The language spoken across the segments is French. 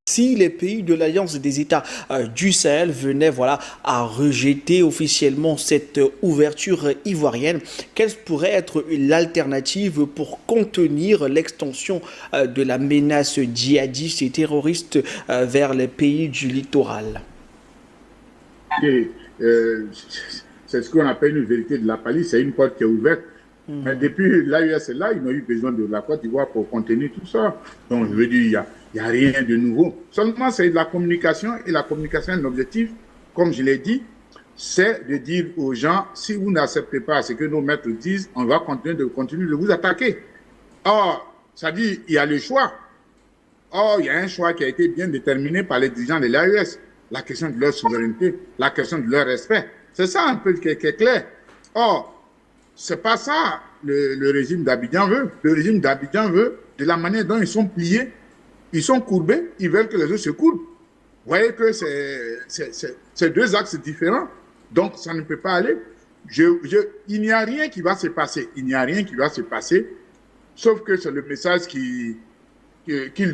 Si les pays de l'Alliance des États du Sahel venaient à rejeter officiellement cette ouverture ivoirienne, quelle pourrait être l'alternative pour contenir l'extension de la menace djihadiste et terroriste vers les pays du littoral? Et, c'est ce qu'on appelle une vérité de la palisse, c'est une porte qui est ouverte. Mais depuis l'AES est là, ils n'ont eu besoin de la Côte d'Ivoire pour contenir tout ça. Donc, je veux dire, il n'y a rien de nouveau. Seulement, c'est de la communication, et la communication, l'objectif, comme je l'ai dit, c'est de dire aux gens, si vous n'acceptez pas ce que nos maîtres disent, on va continuer de vous attaquer. Or, ça dit, il y a le choix. Or, il y a un choix qui a été bien déterminé par les dirigeants de l'AES. La question de leur souveraineté, la question de leur respect. C'est ça un peu qui est clair. Or, c'est pas ça le régime d'Abidjan veut. Le régime d'Abidjan veut, de la manière dont ils sont pliés, ils sont courbés, ils veulent que les autres se courbent. Vous voyez que c'est deux axes différents. Donc, ça ne peut pas aller. Il n'y a rien qui va se passer. Il n'y a rien qui va se passer, sauf que c'est le message qu'ils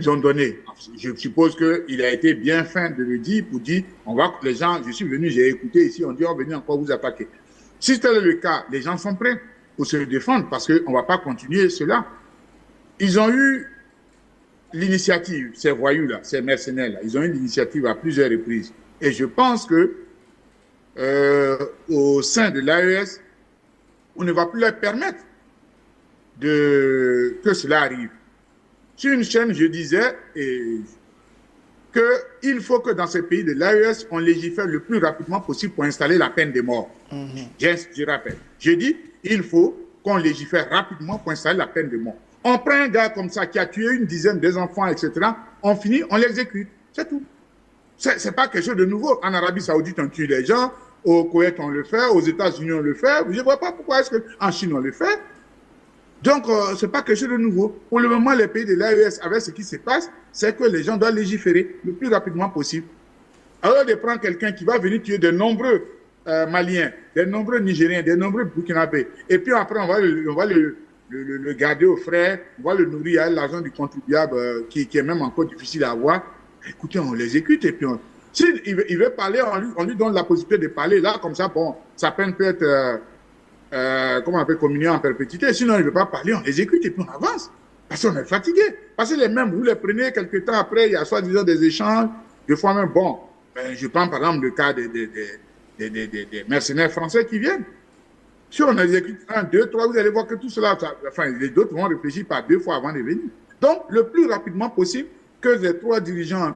ont donné. Je suppose qu'il a été bien fin de le dire pour dire, on va que les gens, je suis venu, j'ai écouté ici, on dit, on va venir encore vous attaquer. Si tel est le cas, les gens sont prêts pour se défendre parce qu'on ne va pas continuer cela. Ils ont eu l'initiative, ces voyous-là, ces mercenaires-là, ils ont eu l'initiative à plusieurs reprises. Et je pense que au sein de l'AES, on ne va plus leur permettre que cela arrive. Sur une chaîne, je disais qu'il faut que dans ces pays de l'AES, on légifère le plus rapidement possible pour installer la peine de mort. Je rappelle. Je dis, il faut qu'on légifère rapidement pour installer la peine de mort. On prend un gars comme ça qui a tué une dizaine d'enfants, etc. On finit, on l'exécute. C'est tout. C'est pas quelque chose de nouveau. En Arabie Saoudite, on tue les gens. Au Koweït, on le fait. Aux États-Unis, on le fait. Je ne vois pas pourquoi est-ce qu'en Chine, on le fait. Donc, ce n'est pas quelque chose de nouveau. Pour le moment, les pays de l'AES, avec ce qui se passe, c'est que les gens doivent légiférer le plus rapidement possible. Alors de prendre quelqu'un qui va venir tuer de nombreux Maliens, de nombreux Nigériens, de nombreux Burkinabés, et puis après, on va le garder aux frais, on va le nourrir à l'argent du contribuable qui est même encore difficile à avoir. Écoutez, on l'exécute et puis s'il veut parler, on lui donne la possibilité de parler. Là, comme ça, bon, sa peine peut être... comment on peut communier en perpétuité. Sinon, il ne veut pas parler, on l'exécute et puis on avance. Parce qu'on est fatigué. Parce que les mêmes, vous les prenez quelques temps après, il y a soi-disant des échanges. Des fois même, bon, je prends par exemple le cas des mercenaires français qui viennent. Si on exécute un, deux, trois, vous allez voir que tout cela, enfin, les autres vont réfléchir par deux fois avant de venir. Donc, le plus rapidement possible que les trois dirigeants